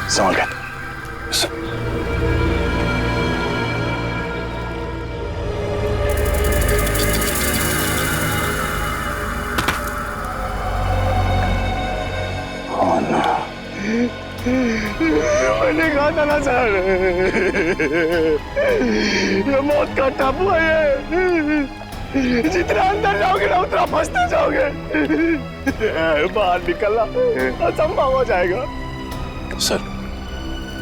संभाल के। मैंने कहा था ना सर, ये मौत का टापू है ये। जितना अंदर जाओगे ना उतना फंसते जाओगे। बाहर निकलना असंभव हो जाएगा। सर,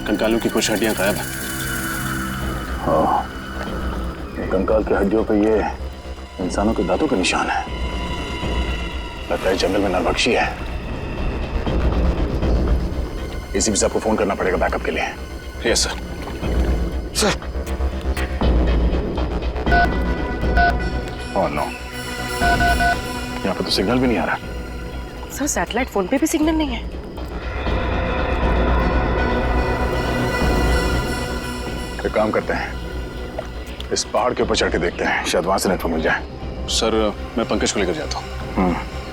कंकालों की कुछ हड्डियां गायब हैं। हाँ, कंकाल की हड्डियों पे ये इंसानों के दांतों के निशान है। लगता है जंगल में नरभक्षी है। इसी से आपको फोन करना पड़ेगा बैकअप के लिए। Yes sir. Sir, oh no, यहाँ पे तो सिग्नल भी नहीं आ रहा। सर, सैटेलाइट फोन पे भी सिग्नल नहीं है। एक काम करते हैं, इस पहाड़ के ऊपर चढ़ के देखते हैं, शायद वहां से नेटवर्क मिल जाए। सर, मैं पंकज को लेकर जाता हूँ।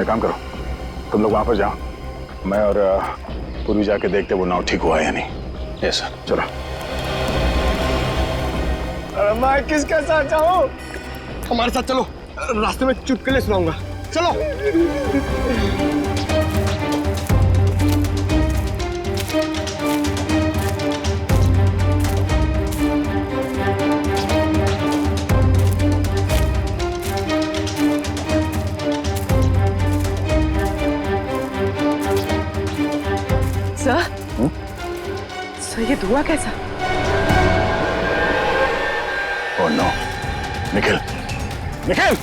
एक काम करो, तुम लोग वहां पर जाओ, मैं और पूर्वी जाके देखते वो नाव ठीक हुआ है या नहीं। यस सर, चलो। मैं किसके साथ जाऊं? हमारे साथ चलो, रास्ते में चुटकुले सुनाऊंगा। चलो। सर, सर ये धुआं कैसा? Oh no, Nikhil, Nikhil!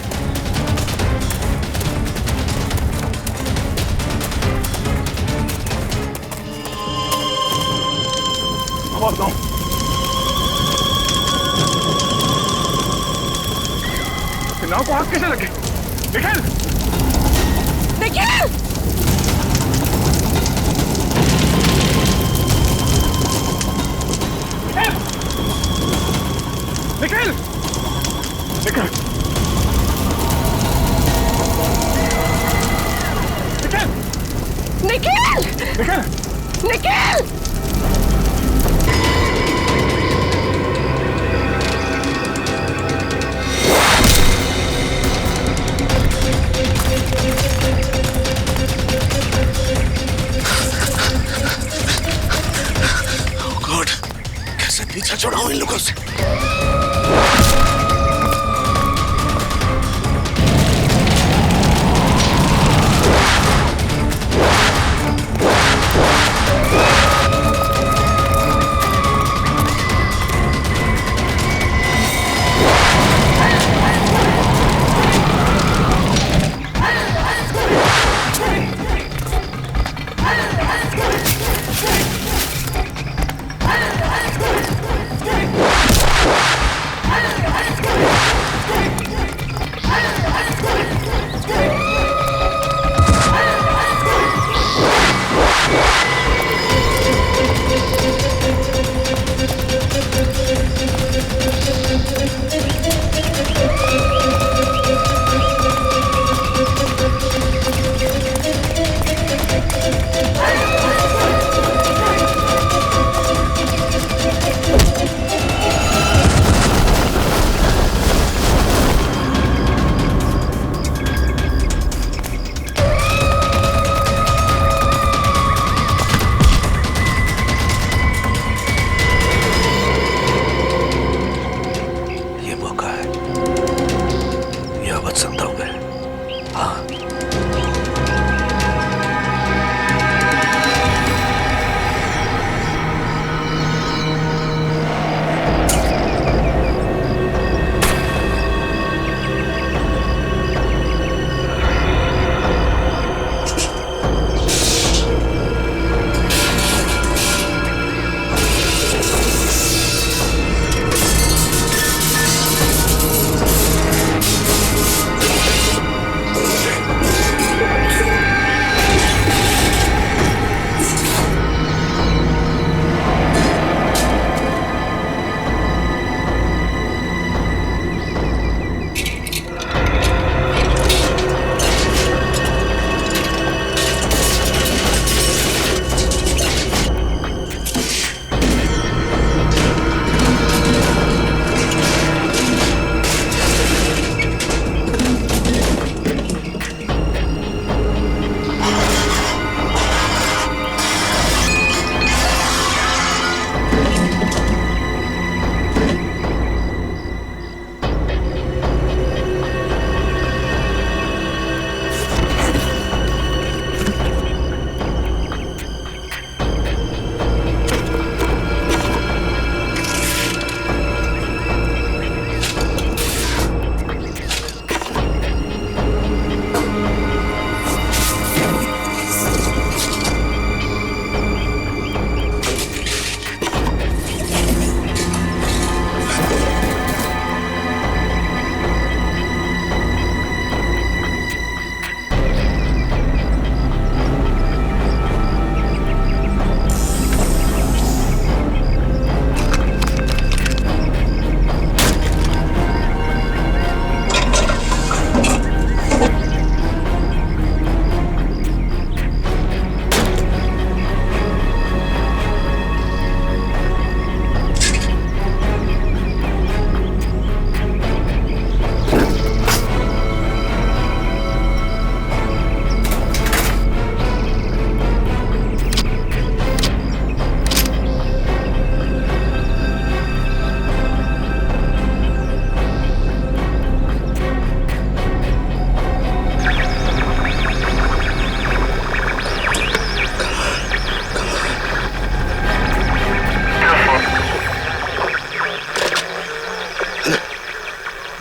Oh no! नाव को आग कैसे लगे? निखिल! निखिल! निखिल! निखिल! निखिल! निखिल! निखिल! ओह गॉड, कैसे पीछा छुड़ाऊं इन लोगों से?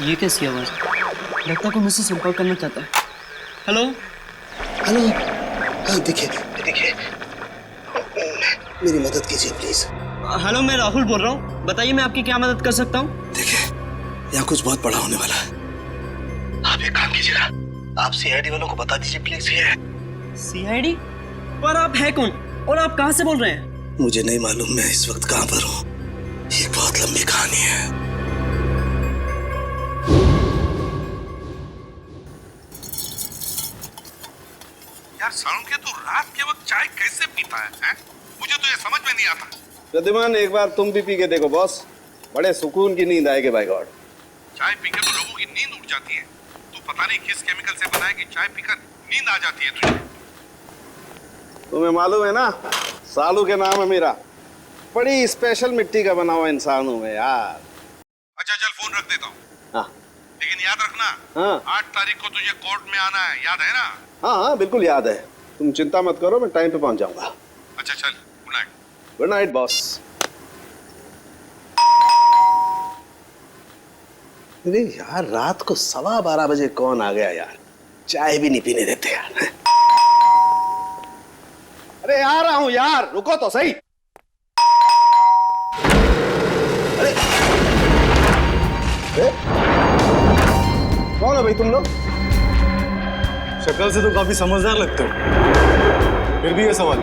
ये कैसी आवाज़? लगता को मुझसे संपर्क करना चाहता है। हेलो हेलो, हाँ देखिए देखिए, मेरी मदद कीजिए प्लीज। हेलो, मैं राहुल बोल रहा हूँ। बताइए मैं आपकी क्या मदद कर सकता हूँ? देखिए, यहाँ कुछ बहुत बड़ा होने वाला है। आप एक काम कीजिएगा, आप सीआईडी वालों को बता दीजिए प्लीज। ये सीआईडी? पर आप है कौन और आप कहाँ से बोल रहे हैं? मुझे नहीं मालूम मैं इस वक्त कहाँ पर हूँ। ये बहुत लंबी कहानी है। यार सालुंखे तू रात के वक्त चाय कैसे पीता है? मुझे तो ये समझ में नहीं आता। प्रद्युमन, एक बार तुम भी पी के देखो बॉस, बड़े सुकून की नींद आएगी बाय गॉड। चाय पीकर तो लोगों की नींद उड़ जाती है। तू पता नहीं किस केमिकल से बना है कि चाय पीकर नींद आ जाती है तुझे। तुम्हें मालूम है ना, सालू के नाम है मेरा। बड़ी स्पेशल मिट्टी का बना हुआ इंसान हूँ मैं यार। अच्छा चल, फोन रख देता हूँ। हाँ लेकिन याद रखना, हाँ 8 तारीख को तुझे कोर्ट में आना है, याद है ना? हाँ हाँ बिल्कुल याद है। तुम चिंता मत करो, मैं टाइम पे पहुंच जाऊंगा। अच्छा चल, good night. Good night boss. अरे यार, रात को 12:15 बजे कौन आ गया यार? चाय भी नहीं पीने देते यार। अरे आ रहा हूं यार, रुको तो सही। अरे कौन है भाई तुम लोग? शक्ल से तो काफी समझदार लगते हो, फिर भी ये सवाल।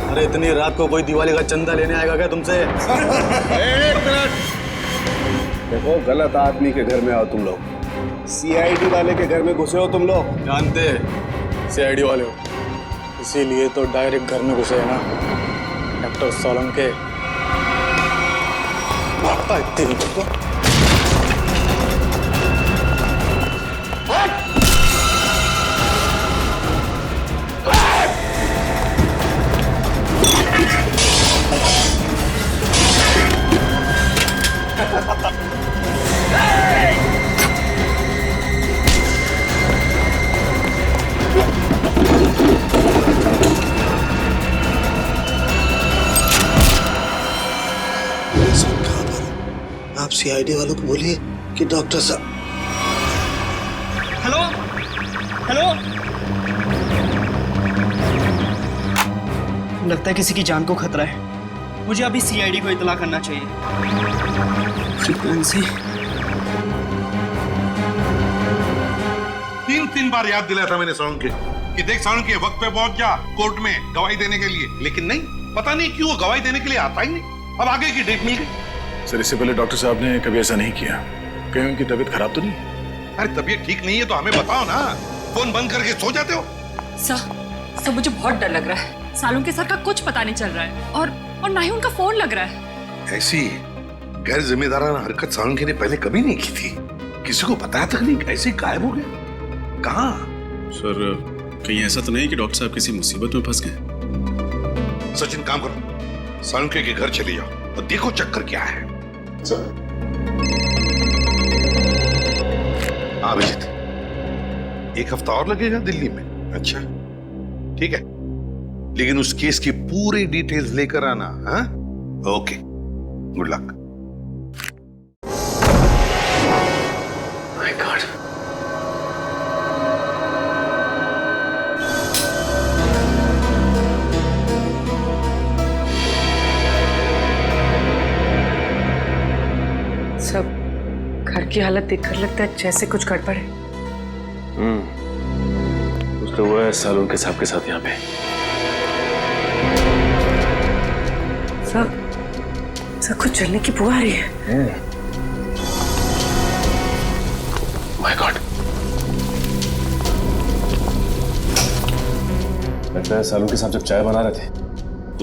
अरे इतनी रात को कोई दिवाली का चंदा लेने आएगा क्या तुमसे? एक मिनट, देखो गलत आदमी के घर में आओ तुम लोग। सीआईडी वाले के घर में घुसे हो तुम लोग। जानते सीआईडी वाले हो, इसीलिए तो डायरेक्ट घर में घुसे है ना डॉक्टर सोलंके। भागता है तेरी को। आप सीआईडी वालों को बोलिए कि डॉक्टर साहब। हेलो हेलो, लगता है किसी की जान को खतरा है। मुझे अभी सीआईडी को इत्तला करना चाहिए। फ्रीक्वेंसी 3 बार याद दिलाया था मैंने सालुंखे कि देख सालुंखे, वक्त पे पहुंच जा कोर्ट में गवाही देने के लिए। लेकिन नहीं, पता नहीं क्यों वो गवाही देने के लिए आता ही नहीं। अब आगे की डेट मिल गई। सर, इससे पहले डॉक्टर साहब ने कभी ऐसा नहीं किया। कहीं उनकी तबीयत खराब तो नहीं? अरे तबीयत ठीक नहीं है तो हमें बताओ ना, फोन बंद करके सो जाते हो। सर मुझे बहुत डर लग रहा है। सालुंखे सर का कुछ पता नहीं चल रहा है और ना ही उनका फोन लग रहा है। ऐसी गैर जिम्मेदाराना हरकत सालुंखे ने पहले कभी नहीं की थी। किसी को बताया तक नहीं, ऐसे गायब हो गए। कहाँ? सर कहीं ऐसा तो नहीं कि डॉक्टर साहब किसी मुसीबत में फंस गए? सचिन, काम करो, सालुंखे के घर चले जाओ और देखो चक्कर क्या है। हाँ अभिजीत, 1 हफ्ता और लगेगा दिल्ली में। अच्छा ठीक है, लेकिन उस केस की पूरी डिटेल्स लेकर आना। हाँ okay, good luck. My God, सब घर की हालत देखकर लगता है जैसे कुछ गड़बड़ है। कुछ तो हुआ है सालुंखे साहब के साथ यहाँ पे। सब कुछ जलने की बुआ आ रही है। माय गॉड, लगता है सालुंखे साहब जब चाय बना रहे थे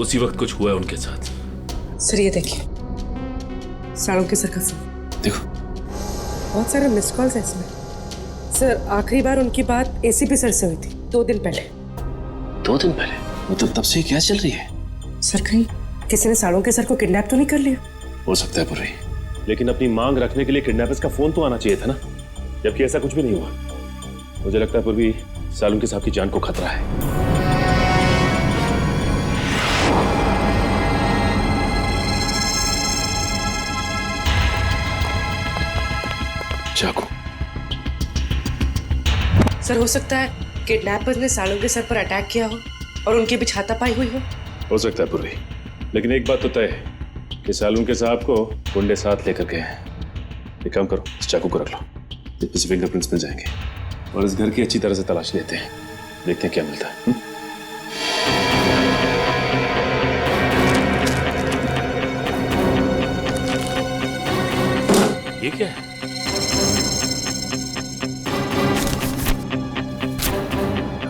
उसी वक्त कुछ हुआ है उनके साथ। सर ये देखिए, सालुंखे सर का फोन। देखो, बहुत सारे मिस कॉल्स है इसमें। सर आखिरी बार उनकी बात एसीपी सर से हुई थी 2 दिन पहले। 2 दिन पहले? मतलब तब से क्या चल रही है? सर कहीं किसी ने सालुंखे सर को किडनैप तो नहीं कर लिया? हो सकता है पुरई, लेकिन अपनी मांग रखने के लिए किडनैपर्स का फोन तो आना चाहिए था ना, जबकि ऐसा कुछ भी नहीं हुआ। मुझे लगता है पूर्वी सालुंखे साहब की जान को खतरा है। चाकू सर हो सकता है किडनैपर्स ने सालों के सर पर अटैक किया हो और उनके बीच हाथापाई हुई हो सकता है पूर्वी, लेकिन एक बात तो तय है कि सालून के साहब को गुंडे साथ लेकर गए हैं। एक काम करो, इस चाकू को रख लो, इससे फिंगरप्रिंट्स मिल जाएंगे और इस घर की अच्छी तरह से तलाश लेते हैं, देखते हैं क्या मिलता है। ये क्या है?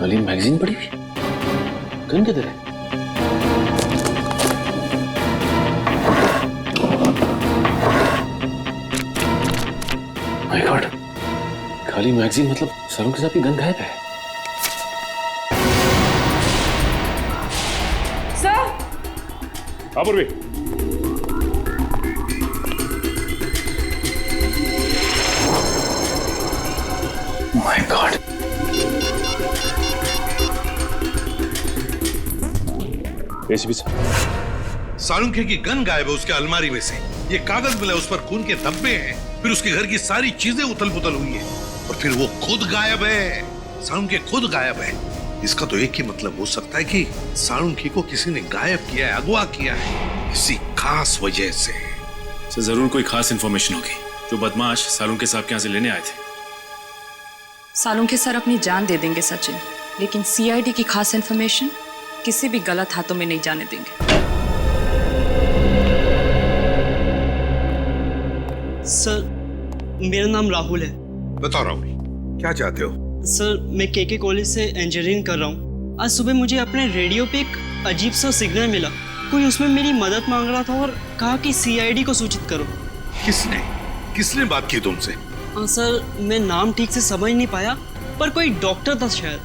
खाली मैगजीन पड़ी हुई, गन किधर है? माय गॉड, खाली मैगजीन मतलब सालून के साथ की गन गायब है। सर हाँ पूर्वी, माय गॉड, एसीपी साहब, सालुंखे की गन गायब है उसके अलमारी में से। ये कागज मिला, उस पर खून के धब्बे हैं, फिर उसके घर की सारी चीजें उथल पुथल हुई है और फिर वो खुद गायब है। सालुंखे खुद गायब है। इसका तो एक ही मतलब हो सकता है कि सालुंखे को किसी ने गायब किया है, अगवा किया है किसी खास वजह से। सर जरूर कोई खास इंफॉर्मेशन होगी जो बदमाश सालुंखे साहब के यहाँ से लेने आए थे। सालुंखे सर अपनी जान दे देंगे सचिन, लेकिन सीआईडी की खास इंफॉर्मेशन किसी भी गलत हाथों में नहीं जाने देंगे। सर मेरा नाम राहुल है। बताओ राहुल, क्या चाहते हो? सर मैं केके कॉलेज से इंजीनियरिंग कर रहा हूँ। आज सुबह मुझे अपने रेडियो पे एक अजीब सा सिग्नल मिला, कोई उसमें मेरी मदद मांग रहा था और कहा कि सीआईडी को सूचित करो। किसने बात की तुमसे? सर मैं नाम ठीक से समझ नहीं पाया, पर कोई डॉक्टर था शायद।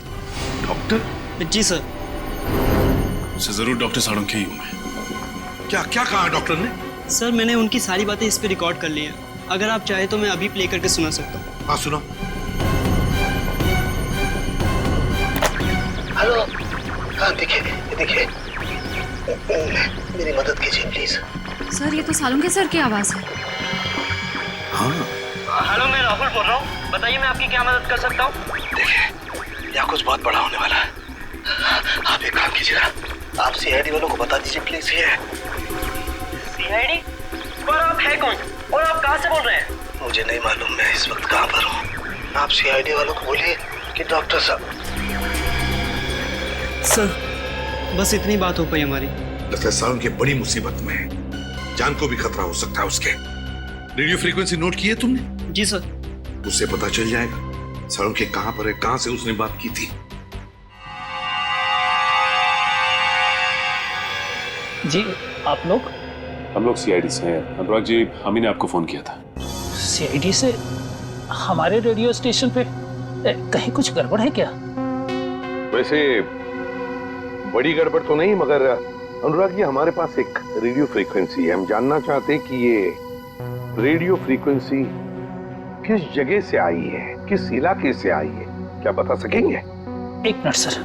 डॉक्टर? जी सर। सर जरूर डॉक्टर सालुंखे ही हूँ मैं। क्या कहा डॉक्टर ने? सर मैंने उनकी सारी बातें इस पे रिकॉर्ड कर ली हैं, अगर आप चाहे तो मैं अभी प्ले करके सुना सकता हूँ। हाँ सुनो। हेलो, हाँ देखिए मेरी मदद कीजिए प्लीज। सर ये तो सालुंखे सर की आवाज है। हाँ हेलो मैं राहुल बोल रहा हूँ, बताइए मैं आपकी क्या मदद कर सकता हूँ? देखिए यहाँ कुछ बहुत बड़ा होने वाला है। आप एक काम कीजिएगा, आप सीआईडी वालों को बता दीजिए प्लीज। ये सीआईडी? पर आप है कौन और आप कहाँ से बोल रहे हैं? मुझे नहीं मालूम मैं इस वक्त कहाँ पर हूँ। आप सीआईडी वालों को बोलिए कि डॉक्टर साहब। सर बस इतनी बात हो पाई हमारी। लगता है सालुंखे बड़ी मुसीबत में है, जान को भी खतरा हो सकता है उसके। रेडियो फ्रीक्वेंसी नोट की है तुमने? जी सर। उससे पता चल जाएगा सालुंखे कहाँ पर है, कहाँ से उसने बात की थी। जी आप लोग? हम लोग सीआईडी से हैं। अनुराग जी, हम ही ने आपको फोन किया था। सीआईडी से? हमारे रेडियो स्टेशन पे कहीं कुछ गड़बड़ है क्या? वैसे बड़ी गड़बड़ तो नहीं, मगर अनुराग जी हमारे पास एक रेडियो फ्रीक्वेंसी है। हम जानना चाहते हैं कि ये रेडियो फ्रीक्वेंसी किस जगह से आई है, किस इलाके से आई है, क्या बता सकेंगे? एक मिनट सर।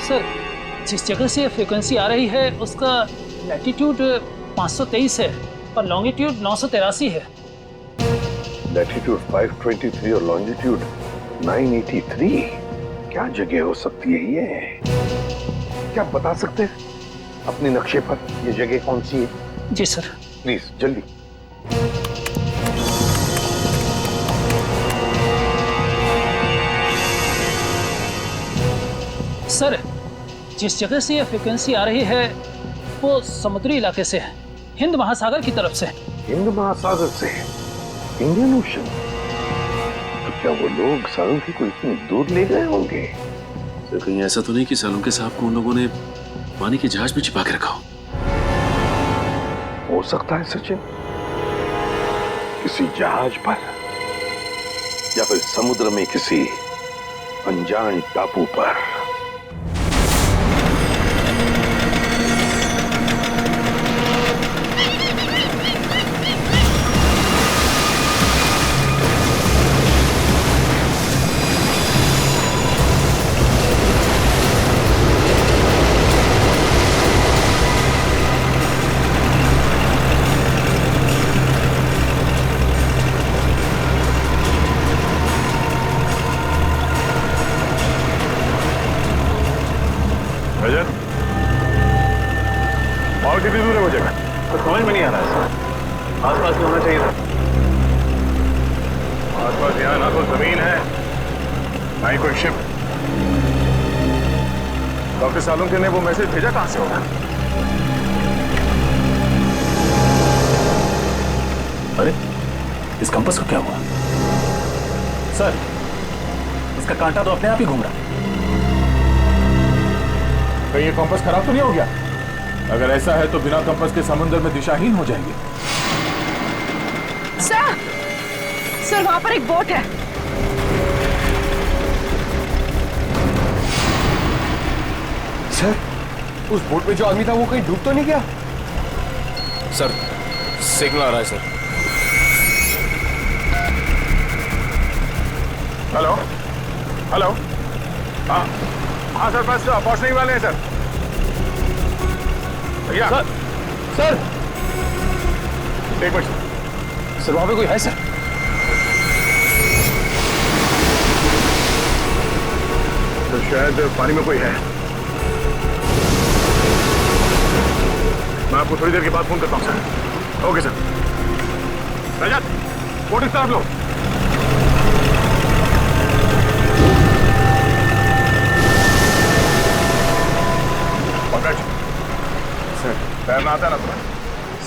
सर जिस जगह से फ्रीक्वेंसी आ रही है उसका लैटिट्यूड 523 है और लॉन्गिट्यूड 983 है। लैटिट्यूड 523 और लॉन्जिट्यूड 983। क्या जगह हो सकती है ये? क्या बता सकते हैं अपने नक्शे पर ये जगह कौन सी है? जी सर। प्लीज जल्दी। सर जिस जगह से ये फ्रीक्वेंसी आ रही है वो समुद्री इलाके से है, हिंद महासागर की तरफ से। हिंद महासागर से? Indian ocean? तो क्या वो लोग सालुंखे को इतनी दूर ले गए होंगे? तो कहीं ऐसा तो नहीं कि सालुंखे साहब को उन लोगों ने पानी के जहाज में छिपा के रखा हो सकता है सचिन, किसी जहाज पर या फिर समुद्र में किसी अनजान टापू पर। और कितनी दूर है वो जगह? तो समझ में नहीं आ रहा है सर, आसपास में होना चाहिए था। आसपास यहाँ ना तो जमीन है ना ही कोई शिप। डॉक्टर सालुंके ने वो मैसेज भेजा कहां से होगा? अरे इस कंपास को क्या हुआ? सर, इसका कांटा तो अपने आप ही घूम रहा है। कहीं ये कंपास खराब तो नहीं हो गया? अगर ऐसा है तो बिना कंपास के समुद्र में दिशाहीन हो जाएंगे। सर वहां पर एक बोट है। सर, उस बोट में जो आदमी था वो कहीं डूब तो नहीं गया? सर, सिग्नल आ रहा है सर। हेलो हेलो, हाँ हाँ सर, बस पहुंचने ही वाले हैं सर। भैया सर, एक मिनट सर वहां पे कोई है सर? तो शायद पानी में कोई है। मैं आपको थोड़ी देर के बाद फोन करता हूँ sir. Okay sir. Rajat, boat इस तरफ लो। पंकज, सर तैरना आता है ना तुम्हें?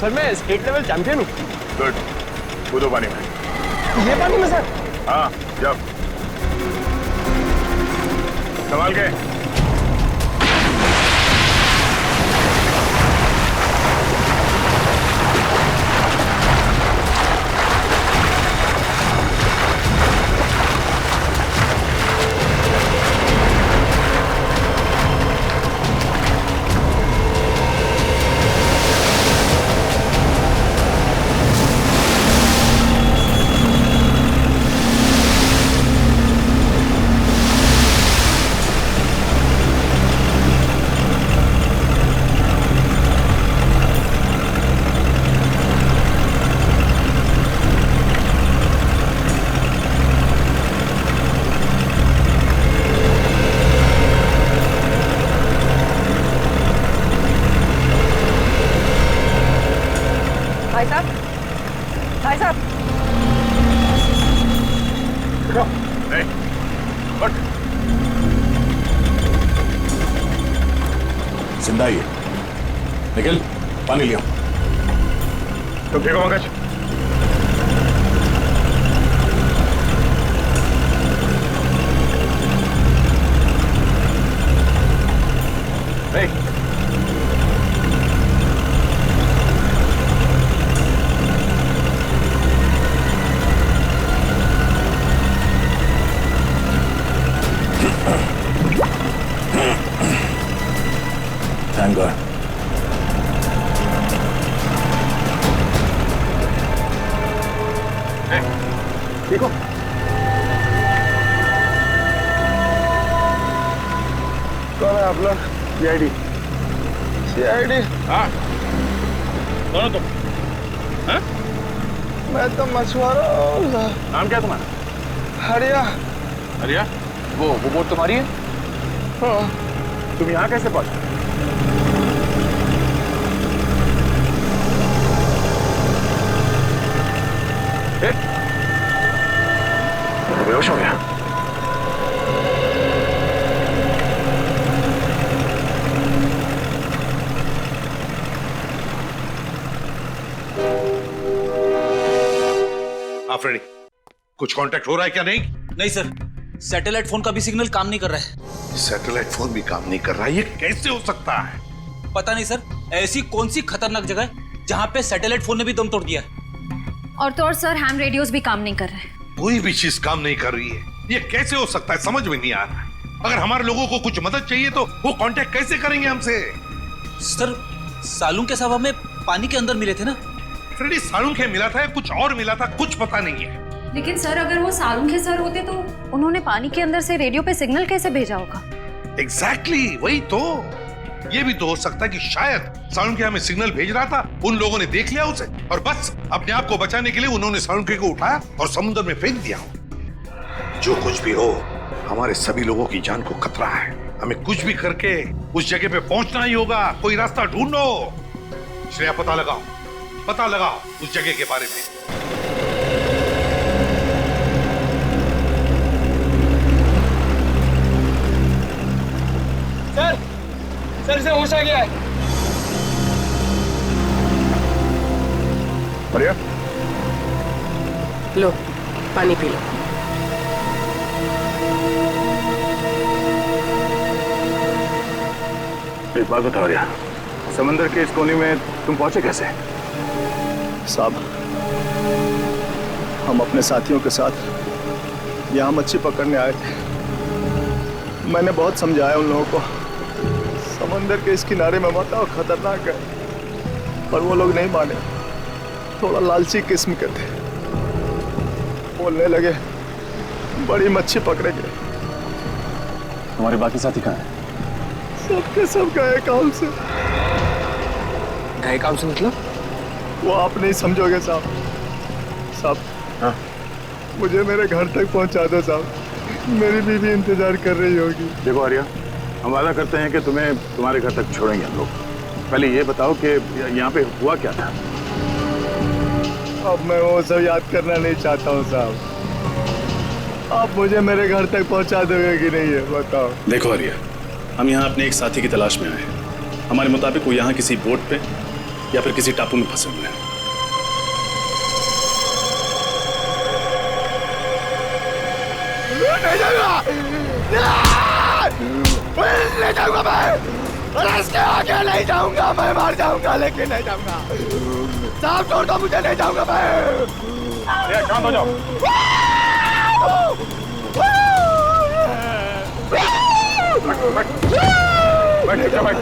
सर मैं स्टेट लेवल चैंपियन हूँ। गुड, कूदो पानी में। ये पानी में सर? हाँ, जब संभाल के। भाई साहब, नहीं, बट जिंदा ही है। निखिल, पानी लिया। तो ठीक हो पंकज? नहीं, Thank God. ठीक हो? कौन है आप लोग? सीआईडी। सीआईडी? हाँ, कौन हो तुम? हाँ? मैं तो मछुआरा हूँ। नाम क्या तुम्हारा? हरिया। हरिया? वो बोट तुम्हारी है? हाँ। तुम यहाँ कैसे पहुंचे? बेहोश हो गया। हाँ फ्रेडी, कुछ कांटेक्ट हो रहा है क्या? नहीं नहीं सर, सैटेलाइट फोन का भी सिग्नल काम नहीं कर रहा है। सैटेलाइट फोन भी काम नहीं कर रहा है, ये कैसे हो सकता है? पता नहीं सर, ऐसी कौन सी खतरनाक जगह है जहां पे सैटेलाइट फोन ने भी दम तोड़ दिया है। और तो और सर, हैम रेडियोस भी काम नहीं कर रहे हैं। कोई भी चीज काम नहीं कर रही है, ये कैसे हो सकता है? समझ में नहीं आ रहा है। अगर हमारे लोगों को कुछ मदद चाहिए तो वो कांटेक्ट कैसे करेंगे हमसे? सर, सालून के साहब हमें पानी के अंदर मिले थे ना। फ्रेडी, सालून के मिला था या कुछ और मिला था, कुछ पता नहीं है। लेकिन सर, अगर वो सालुंखे सर होते तो उन्होंने पानी के अंदर से रेडियो पे सिग्नल कैसे भेजा होगा? एग्जैक्टली, वही तो। ये भी तो हो सकता है कि शायद सालुंखे हमें सिग्नल भेज रहा था, उन लोगों ने देख लिया उसे और बस अपने आप को बचाने के लिए उन्होंने सालुंखे को उठाया और समुद्र में फेंक दिया। जो कुछ भी हो, हमारे सभी लोगों की जान को खतरा है। हमें कुछ भी करके उस जगह पे पहुंचना ही होगा। कोई रास्ता ढूंढो। श्रेया पता लगाओ उस जगह के बारे में। सर से होश आ गया है। बढ़िया, लो पानी पी लो। एक बात बताओ रिया, समंदर के इस कोने में तुम पहुंचे कैसे? साहब, हम अपने साथियों के साथ यहाँ मच्छी पकड़ने आए थे। मैंने बहुत समझाया उन लोगों को, समंदर के इस किनारे में मत आओ, खतरनाक है, पर वो लोग नहीं माने। थोड़ा लालची किस्म के थे, बोलने लगे बड़ी मच्छी पकड़ेंगे। हमारे बाकी साथी कहाँ हैं? सबके सब गए काम से। गए काम से मतलब? वो आप नहीं समझोगे साहब। साहब, हाँ? मुझे मेरे घर तक पहुंचा दो साहब, मेरी बीवी इंतजार कर रही होगी। देखो आर्या, हम वादा करते हैं कि तुम्हें तुम्हारे घर तक छोड़ेंगे हम लोग। पहले ये बताओ कि यहाँ पे हुआ क्या था? अब मैं वो सब याद करना नहीं चाहता हूँ साहब। आप मुझे मेरे घर तक पहुंचा दोगे कि नहीं, है बताओ। देखो आर्या, हम यहाँ अपने एक साथी की तलाश में आए हैं। हमारे मुताबिक वो यहाँ किसी बोट पे या फिर किसी टापू में फंसे हुए हैं। नहीं जाऊंगा, ले जाऊंगा मैं, इसके आगे नहीं जाऊंगा, मैं मार जाऊंगा लेकिन नहीं जाऊंगा। साहब छोड़ दो मुझे, नहीं जाऊंगा मैं। शांत हो जाओ। बैठ।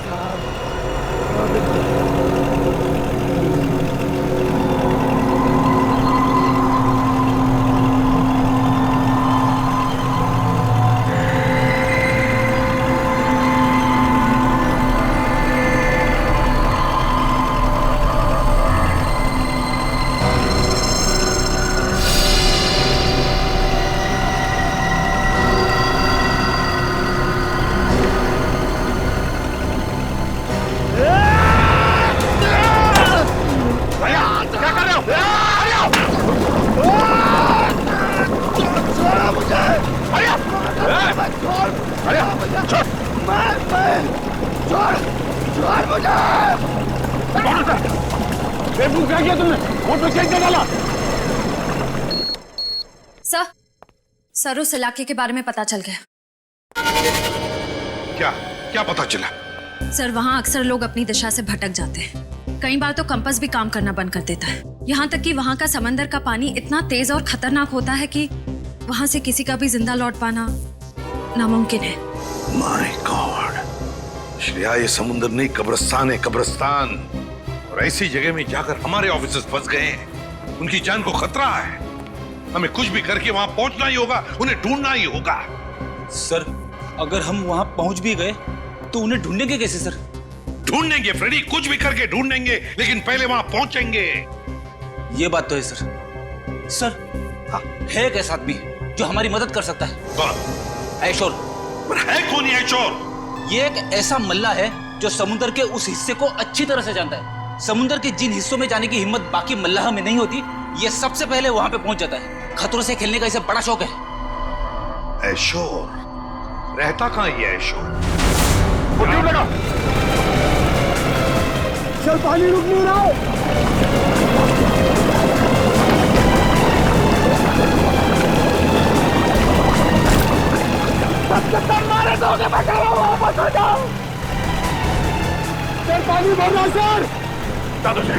सर, उस इलाके के बारे में पता चल गया। क्या पता चला? सर, वहाँ अक्सर लोग अपनी दिशा से भटक जाते हैं। कई बार तो कंपास भी काम करना बंद कर देता है। यहाँ तक कि वहाँ का समंदर का पानी इतना तेज और खतरनाक होता है कि वहाँ से किसी का भी जिंदा लौट पाना नामुमकिन है। माय गॉड, श्रेया, ये समुद्र नहीं कब्रिस्तान है, कब्रिस्तान। और ऐसी जगह में जाकर हमारे ऑफिसर्स फंस गए हैं। उनकी जान को खतरा है। हमें कुछ भी करके वहां पहुंचना ही होगा, उन्हें ढूंढना ही होगा। सर, अगर हम वहां पहुंच भी गए तो उन्हें ढूंढेंगे कैसे सर? ढूंढेंगे फ्रेडी, कुछ भी करके ढूंढेंगे, लेकिन पहले वहां पहुंचेंगे। ये बात तो है सर। सर, हाँ, है एक ऐसा आदमी जो हमारी मदद कर सकता है। कौन? ऐशोर। है कौन ये ऐशोर? ये एक ऐसा मल्ला है जो समुद्र के उस हिस्से को अच्छी तरह से जानता है। समुद्र के जिन हिस्सों में जाने की हिम्मत बाकी मल्लाह में नहीं होती, ये सबसे पहले वहां पे पहुंच जाता है। खतरों से खेलने का इसे बड़ा शौक है। ऐशोर रहता कहाँ ये ऐशोर? क्यों लगा? चल, पानी रुक नहीं रहा। मारे दोगे, मैं कह रहा हूँ वापस आ जाओ। सर, पानी भर रहा सर। दादू जी,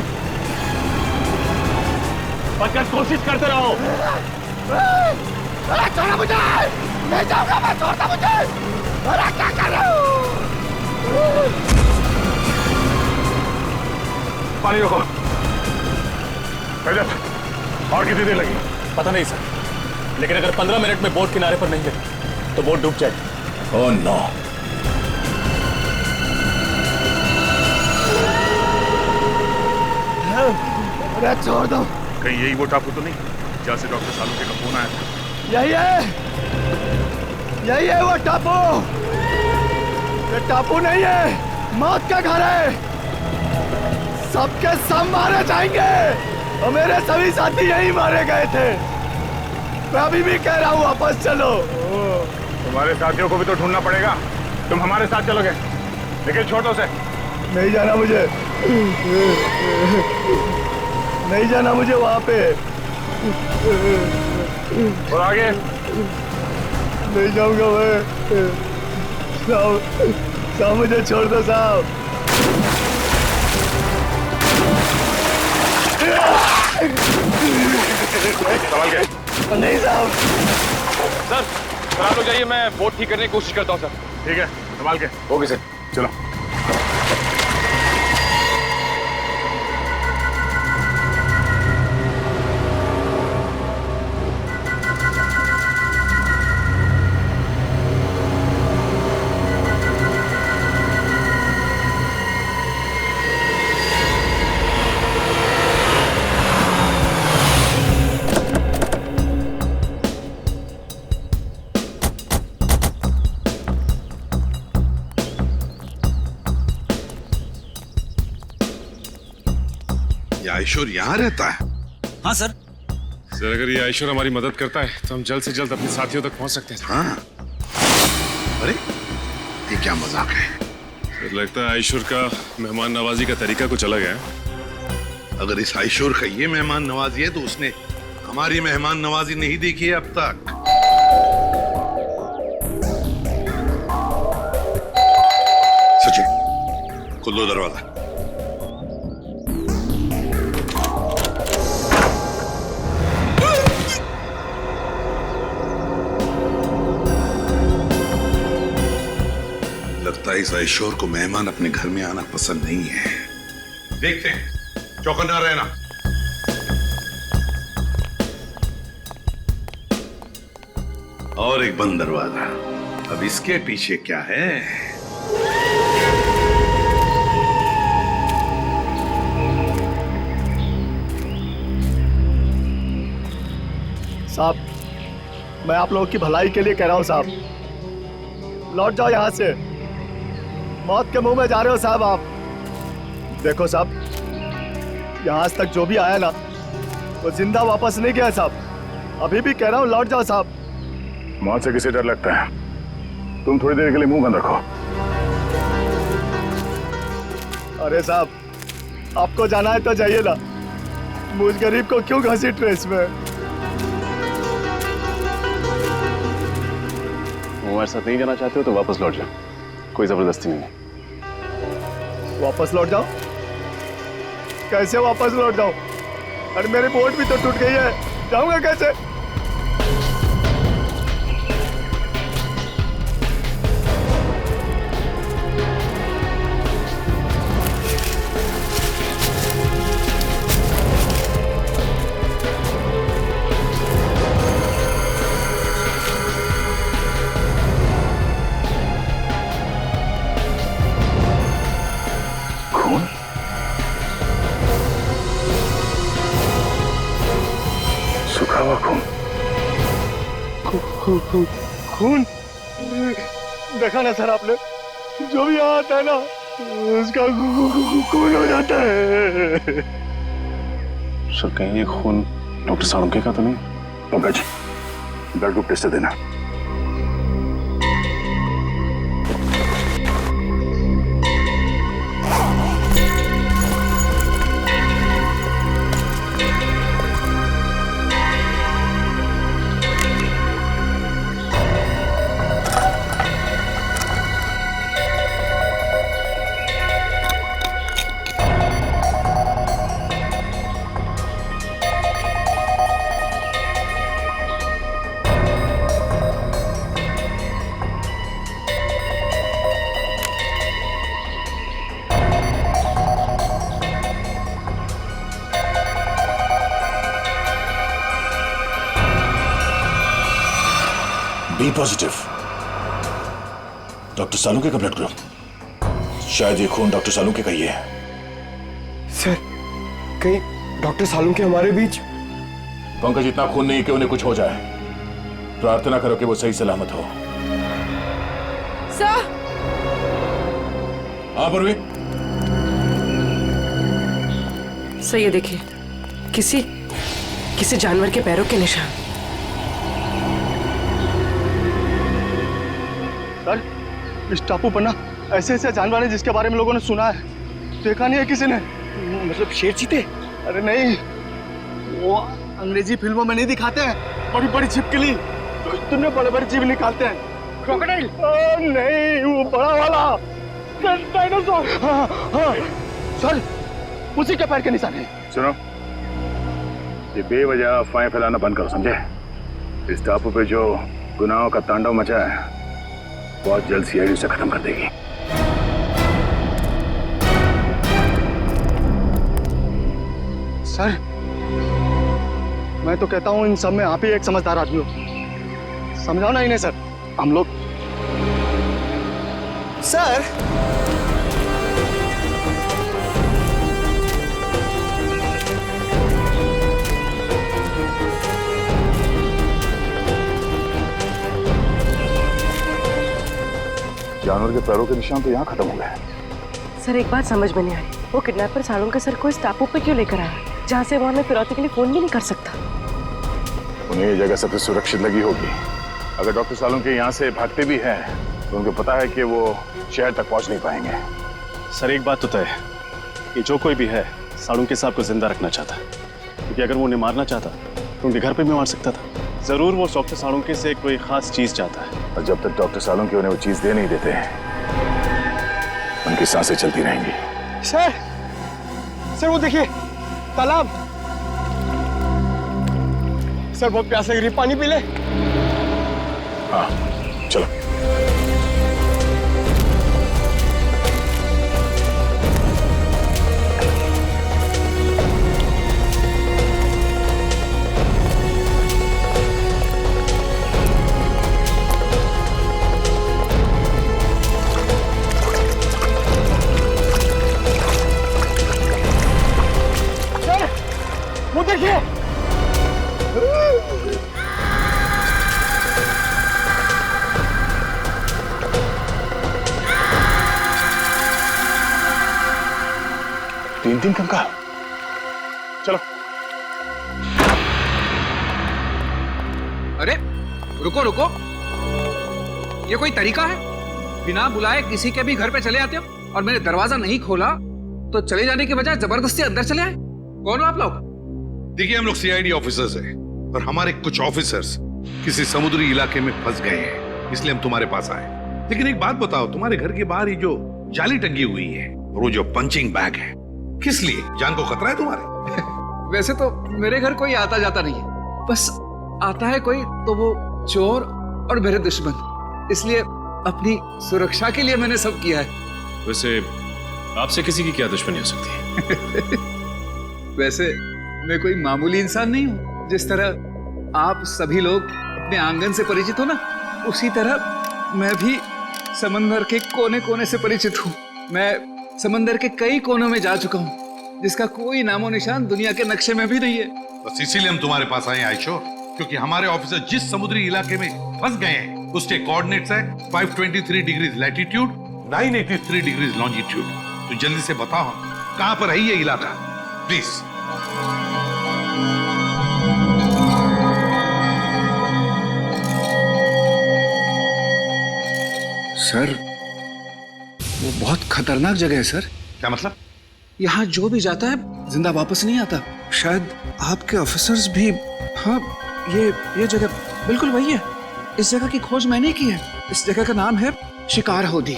बचकर कोशिश करते रहो। अरे छोड़ो मुझे, नहीं जाऊंगा मैं, छोड़ता मुझे। अरे क्या कर रहे हो? पानी रोको। रजत, और कितनी देर लगी? पता नहीं सर, लेकिन अगर 15 मिनट में बोट किनारे पर नहीं है तो बोट डूब जाएगी। Oh no. अरे छोड़ दो। कहीं यही वो टापू तो नहीं जहाँ से डॉक्टर सालुंखे का फोन आया था? यही है वो टापू। ये टापू नहीं है, मौत का घर है। सबके सब मारे जाएंगे और मेरे सभी साथी यही मारे गए थे। मैं अभी भी कह रहा हूँ वापस चलो। तुम्हारे साथियों को भी तो ढूंढना पड़ेगा। तुम हमारे साथ चलोगे, लेकिन छोड़ दो उसे। नहीं जाना मुझे, नहीं जाना मुझे वहां पे। और आगे नहीं जाऊंगा मैं। साहब मुझे छोड़ दो साहब। सवाल क्या? नहीं साहब। सर आप लोग जाइए, मैं बोट ठीक करने की कोशिश करता हूँ सर। ठीक है, संभाल के। ओके सर, चलो। आयशोर यहाँ रहता है? हाँ सर। सर अगर ये आयशोर हमारी मदद करता है तो हम जल्द से जल्द अपने साथियों तक पहुंच सकते हैं। हाँ। अरे ये क्या मजाक है? सर लगता है आयशोर का मेहमान नवाजी का तरीका कुछ अलग है। अगर इस आयशोर का ये मेहमान नवाजी है तो उसने हमारी मेहमान नवाजी नहीं देखी है अब तक। सचिन खोल दो दरवाजा। लगता है इस आयशोर को मेहमान अपने घर में आना पसंद नहीं है। देखते हैं, चौकन्ना रहना। और एक बंद दरवाजा। अब इसके पीछे क्या है? साहब मैं आप लोगों की भलाई के लिए कह रहा हूं साहब, लौट जाओ यहां से। मौत के मुंह में जा रहे हो साहब आप। देखो साहब, यहां आज तक जो भी आया ना वो जिंदा वापस नहीं गया साहब। अभी भी कह रहा हूं लौट जाओ साहब। मौत से किसे डर लगता है? तुम थोड़ी देर के लिए मुंह बंद रखो। अरे साहब आपको जाना है तो जाइए ना, मुझ गरीब को क्यों घसीट रहे इसमें? हमारे साथ नहीं जाना चाहते हो तो वापस लौट जाओ, कोई जबरदस्ती नहीं है। वापस लौट जाओ? कैसे वापस लौट जाओ? अरे मेरी बोट भी तो टूट गई है, जाऊंगा कैसे? खून देखा ना सर आपने, जो भी यहाँ आता है ना उसका खून हो जाता है। सर कहीं ये खून डॉक्टर सालुंके का तो नहीं? पंकज ब्लड ग्रुप टेस्ट देना। बी पॉजिटिव, डॉक्टर सालुंके का ब्लड ग्रुप। शायद ये खून डॉक्टर सालुंके का ही है। सर कहीं डॉक्टर सालुंके हमारे बीच? पंकज इतना खून नहीं कि उन्हें कुछ हो जाए। प्रार्थना करो कि वो सही सलामत हो। सर हाँ पूर्वी, सर ये देखिए, किसी जानवर के पैरों के निशान। सर, इस टापू पर ना ऐसे ऐसे जानवर हैं जिसके बारे में लोगों ने सुना है, देखा नहीं है किसी ने। मतलब शेर चीते? अरे नहीं, वो अंग्रेजी फिल्मों में नहीं दिखाते हैं, बड़ी बड़ी छिपकली, तुमने बड़े बड़े जीव निकालते हैं। क्रोकोडाइल? नहीं, वो बड़ा वाला डायनासोर। हाँ, हाँ। सर, उसी के पैर के निशान है। सुनो, ये बेवजह अफवाहें फैलाना बंद करो, समझे? इस टापू पे जो गुनाहों का तांडव मचा है, बहुत जल्द सीआईडी उसे खत्म कर देगी। सर, मैं तो कहता हूँ इन सब में आप ही एक समझदार आदमी हो, समझाओ ना इन्हें सर। हम लोग सर, जानवर के पैरों के निशान तो यहाँ खत्म हो गए। सर एक बात समझ में नहीं आई, वो किडनैपर सालुन के सर को इस टापू पे क्यों लेकर आया, जहाँ से वो हमें फिरौती के लिए फोन भी नहीं कर सकता? उन्हें ये जगह सबसे सुरक्षित लगी होगी। अगर डॉक्टर सालुन के यहाँ से भागते भी हैं तो उनको पता है कि वो शहर तक पहुँच नहीं पाएंगे। सर एक बात तो तय है, कि जो कोई भी है सालुंके साहब को जिंदा रखना चाहता है, क्योंकि अगर वो उन्हें मारना चाहता तो उनके घर पे भी मार सकता था। जरूर वो डॉक्टर सालुंके से कोई खास चीज चाहता है, और जब तक डॉक्टर सालुंके उन्हें वो चीज दे नहीं देते हैं, उनकी सांसें चलती रहेंगी। सर, वो देखिए तालाब। सर बहुत प्यास लग रही है, पानी पी ले। हाँ चलो। वो देखिए, तीन कंकाल। चलो। अरे रुको रुको, ये कोई तरीका है? बिना बुलाए किसी के भी घर पे चले आते हो, और मैंने दरवाजा नहीं खोला तो चले जाने के बजाय जबरदस्ती अंदर चले आए। कौन हो आप लोग? देखिए, हम लोग सीआईडी ऑफिसर्स हैं और हमारे कुछ ऑफिसर्स किसी समुद्री इलाके में फंस गए हैं, इसलिए हम तुम्हारे पास आए। लेकिन एक बात बताओ, तुम्हारे घर के बाहर ये जो जाली टंगी हुई है और वो जो पंचिंग बैग है, किस लिए? जान को खतरा है तुम्हारे? वैसे तो मेरे घर कोई आता जाता नहीं है, बस आता है कोई तो वो चोर और मेरे दुश्मन, इसलिए अपनी सुरक्षा के लिए मैंने सब किया है। वैसे आपसे किसी की क्या दुश्मनी हो सकती है? वैसे मैं कोई मामूली इंसान नहीं हूँ। जिस तरह आप सभी लोग अपने आंगन से परिचित हो ना, उसी तरह मैं भी समंदर के कोने कोने से परिचित हूँ। मैं समंदर के कई कोनों में जा चुका हूँ, जिसका कोई नामो निशान दुनिया के नक्शे में भी नहीं है। बस इसीलिए हम तुम्हारे पास आए आयशो, क्योंकि हमारे ऑफिसर जिस समुद्री इलाके में फंस गए हैं उसके कोऑर्डिनेट्स है 523 डिग्रीज लैटिट्यूड, 983 डिग्रीज लॉन्जिट्यूड। तो जल्दी से बताओ कहां पर है ये इलाका, प्लीज। सर, वो बहुत खतरनाक जगह है सर। क्या मतलब? यहाँ जो भी जाता है जिंदा वापस नहीं आता। शायद आपके ऑफिसर्स भी। हाँ, ये जगह बिल्कुल वही है। इस जगह की खोज मैंने की है। इस जगह का नाम है शिकार होडी।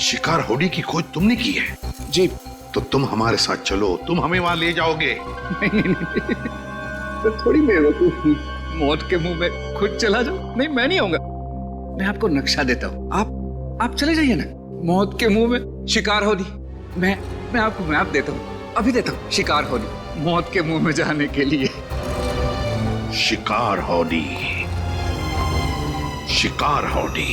शिकार होडी की खोज तुमने की है? जी। तो तुम हमारे साथ चलो, तुम हमें वहां ले जाओगे। नहीं, तो थोड़ी बेवकूफ हूँ, मौत के मुंह में खुद चला जाओ। नहीं, मैं नहीं आऊंगा। मैं आपको नक्शा देता हूँ, आप चले जाइए ना। मौत के मुंह में शिकार होडी। मैं आपको मैप देता हूँ, अभी देता हूँ। शिकार होडी, मौत के मुंह में जाने के लिए। शिकार होडी, शिकार होडी।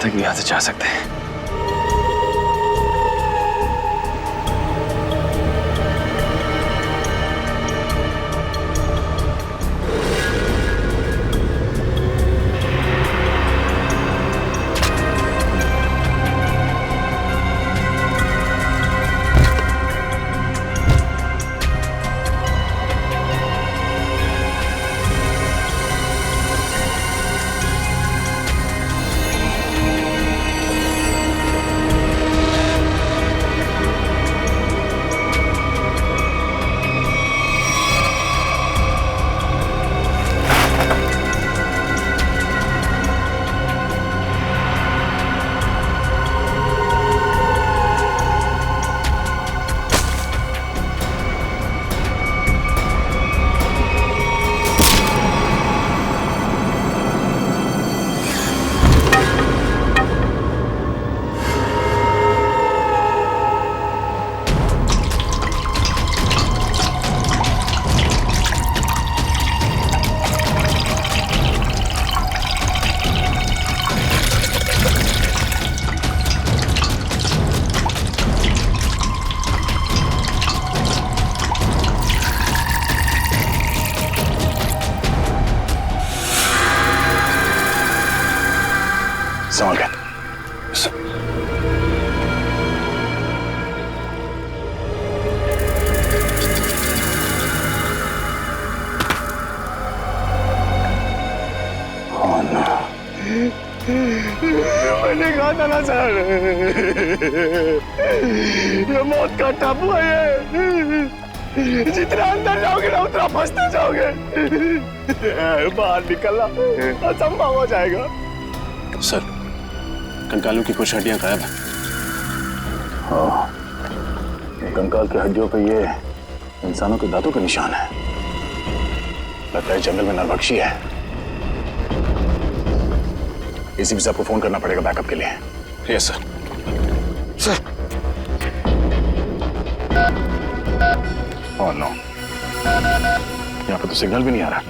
तक भी यहाँ से जा सकते हैं। संभाल के। मैंने कहा था ना सर, ये मौत का टापू है ये। जितना अंदर जाओगे ना उतना फंसते जाओगे। बाहर निकलना असंभव हो जाएगा। सर, कंकालों की कुछ हड्डियां गायब हैं। हाँ, कंकाल की हड्डियों पे ये इंसानों के दांतों के निशान है। लगता है जंगल में नरभक्षी है। एसीपी साहब को फोन करना पड़ेगा बैकअप के लिए। Yes sir. Sir. Oh no, यहाँ पे तो सिग्नल भी नहीं आ रहा।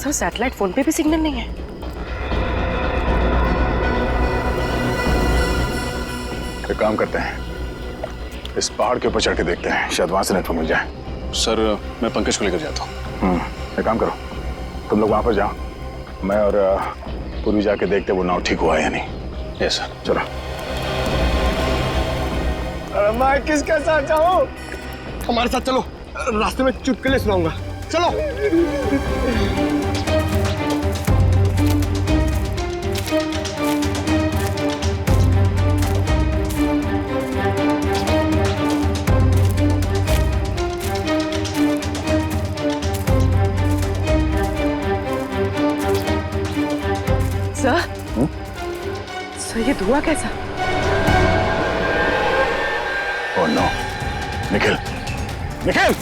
सर, सैटेलाइट फोन पे भी सिग्नल नहीं है। एक काम करते हैं, इस पहाड़ के ऊपर चढ़ के देखते हैं, शायद वहां से नेटवर्क मिल जाए। सर, मैं पंकज को लेकर जाता हूँ। एक काम करो, तुम लोग वहां पर जाओ, मैं और पूर्वी जाके देखते वो नाव ठीक हुआ है या नहीं। Yes sir. चलो। मैं किसके साथ जाऊं? हमारे साथ चलो, रास्ते में चुटकुले सुनाऊंगा। चलो। सर, ये धुआं कैसा? Oh no, Nikhil, Nikhil!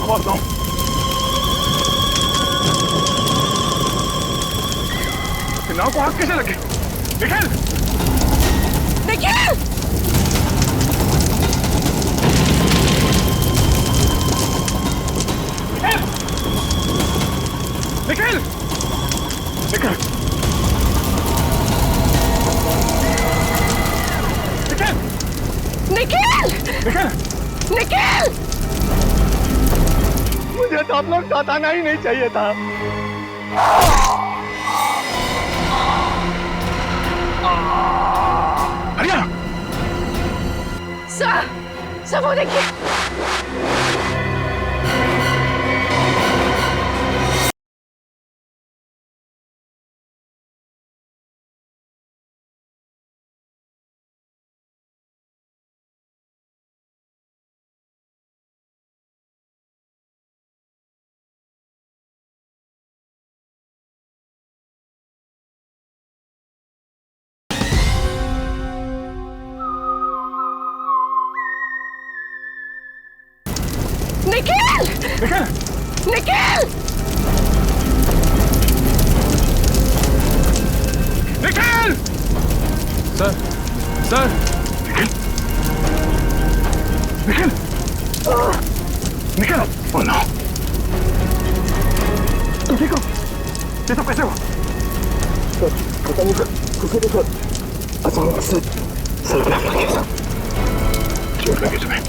Oh no! नाव को आग कैसे लगे? निखिल! निखिल! निखिल! निखिल! निखिल! निखिल! निखिल! मुझे तो आप लोग बताना ही नहीं चाहिए था। हरिया! सर, वो देखिए। निखिल! निखिल! निखिल! निखिल! Sir, sir! निखिल! निकल। Oh no. तुम ठीक हो? ये सब कैसे हो? सर पता नहीं सर, कुछ नहीं सर, अचानक से सर क्रैम्प लग गया सर। चोट लगी तुम्हें?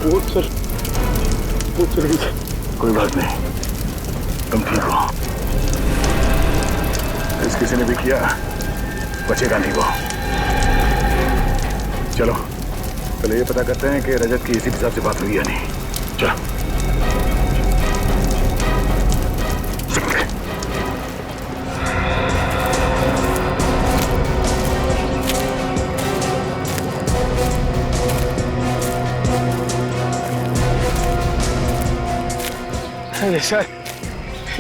वो सर, वो चल गई सर। कोई बात नहीं, तुम ठीक हो। इस किसी ने भी किया बचेगा नहीं वो। चलो पहले ये पता करते हैं कि रजत की एसीपी साहब से बात हुई या नहीं। चलो। अरे सर,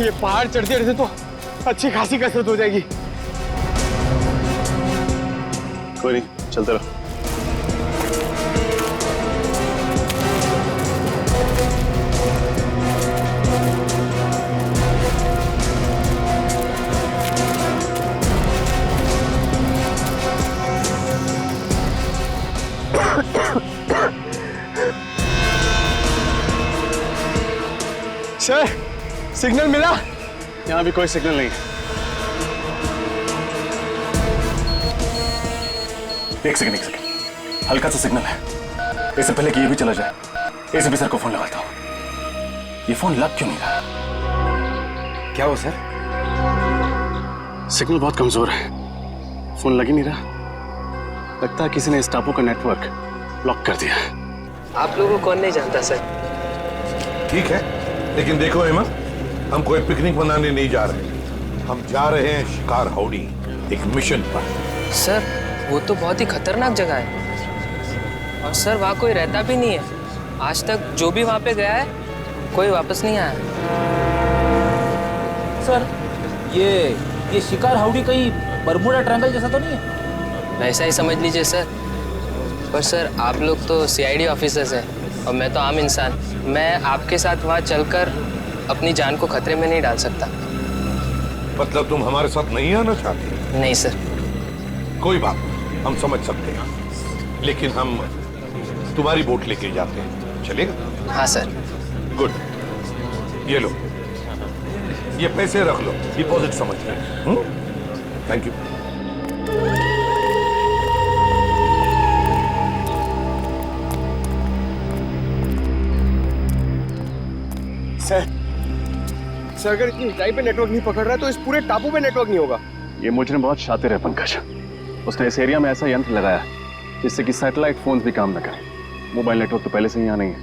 ये पहाड़ चढ़ते चढ़ते तो अच्छी खासी कसरत हो जाएगी। कोई नहीं, चलते रहो। सर, सिग्नल मिला? यहाँ भी कोई सिग्नल नहीं है। एक सेकंड, हल्का सा सिग्नल है। इससे पहले कि ये भी चला जाए, एसीपी सर को फोन लगाता हूँ। ये फोन लग क्यों नहीं रहा? क्या हो सर? सिग्नल बहुत कमजोर है, फोन लग ही नहीं रहा। लगता है किसी ने इस टापू का नेटवर्क ब्लॉक कर दिया। आप लोगों को कौन नहीं जानता सर। ठीक है, लेकिन देखो हेमा, हम कोई पिकनिक मनाने नहीं जा रहे। हम जा रहे हैं शिकार हाउडी, एक मिशन पर। सर वो तो बहुत ही खतरनाक जगह है, और सर वहाँ कोई रहता भी नहीं है। आज तक जो भी वहाँ पे गया है कोई वापस नहीं आया। सर ये शिकार हाउडी कहीं बरमूडा ट्रायंगल जैसा तो नहीं है? वैसा ही समझ लीजिए सर। पर सर आप लोग तो सीआईडी ऑफिसर्स हैं और मैं तो आम इंसान। मैं आपके साथ वहाँ चलकर अपनी जान को खतरे में नहीं डाल सकता। मतलब तुम हमारे साथ नहीं आना चाहते? नहीं सर। कोई बात नहीं, हम समझ सकते हैं, लेकिन हम तुम्हारी बोट लेके जाते हैं, चलेगा? हाँ सर। गुड, ये लो, ये पैसे रख लो, डिपॉजिट समझ लें। Thank you. सर अगर इतनी ऊंचाई पे नेटवर्क नहीं पकड़ रहा है तो इस पूरे टापू पे नेटवर्क नहीं होगा। ये मुजरिम बहुत शातिर है पंकज। उसने इस एरिया में ऐसा यंत्र लगाया जिससे कि सैटेलाइट फोन्स भी काम न करें। मोबाइल नेटवर्क तो पहले से ही यहाँ नहीं है।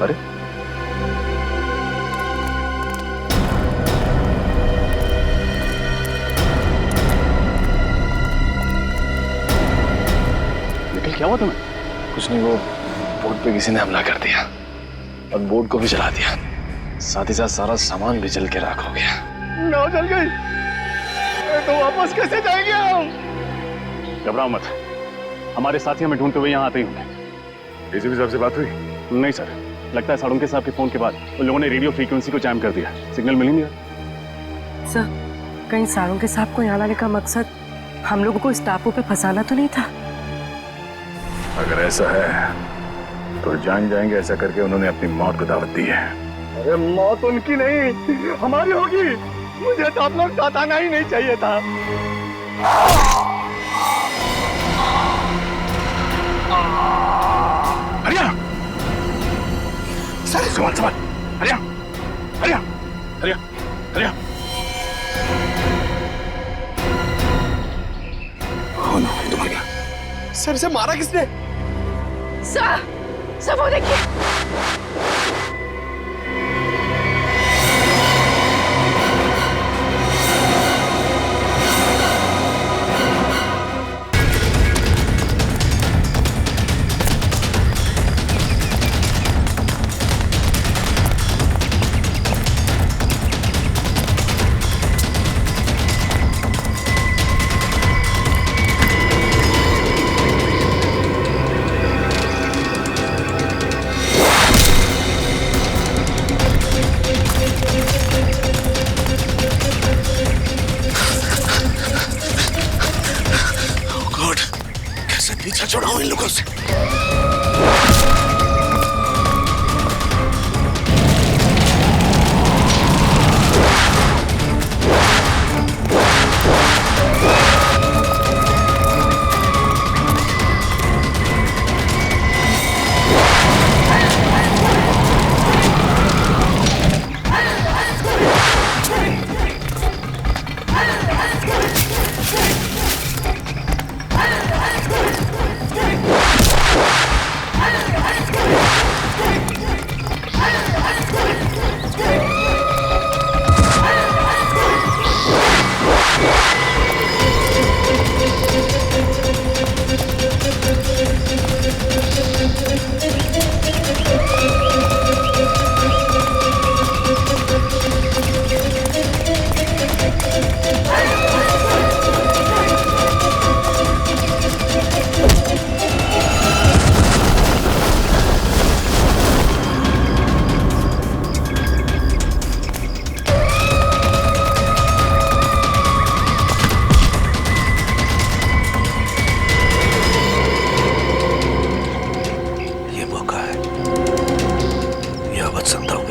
अरे निकल, क्या हुआ तुम्हें? कुछ नहीं, वो बोट पे किसी ने हमला कर दिया और बोट को भी जला दिया। साथ ही साथ सारा सामान भी जल के राख हो गया। नाव जल गई तो वापस कैसे जाएंगे हम? घबराओ मत, हमारे साथी हमें ढूंढते हुए यहाँ आते ही होंगे। एसीपी साहब से बात हुई? नहीं सर, लगता है साड़ुंके साहब के फोन के बाद उन लोगों ने रेडियो फ्रीक्वेंसी को जैम कर दिया। सिग्नल मिल ही नहीं रहा। सर कहीं साड़ुंके साहब को यहाँ लाने का मकसद हम लोगों को इस टापू पे फंसाना तो नहीं था? अगर ऐसा है तो जान जाएंगे ऐसा करके उन्होंने अपनी मौत को दावत दी है। अरे मौत उनकी नहीं हमारी होगी। मुझे तो आप लोग साथ आना ही नहीं चाहिए था। हरिया सर, संभाल। हरिया हरिया हरिया हरिया। हो ना, ये तो मर गया। सर से मारा किसने? सर वो देखिए। इन लोगों से। ये मौका है, यह बच सकता हूं।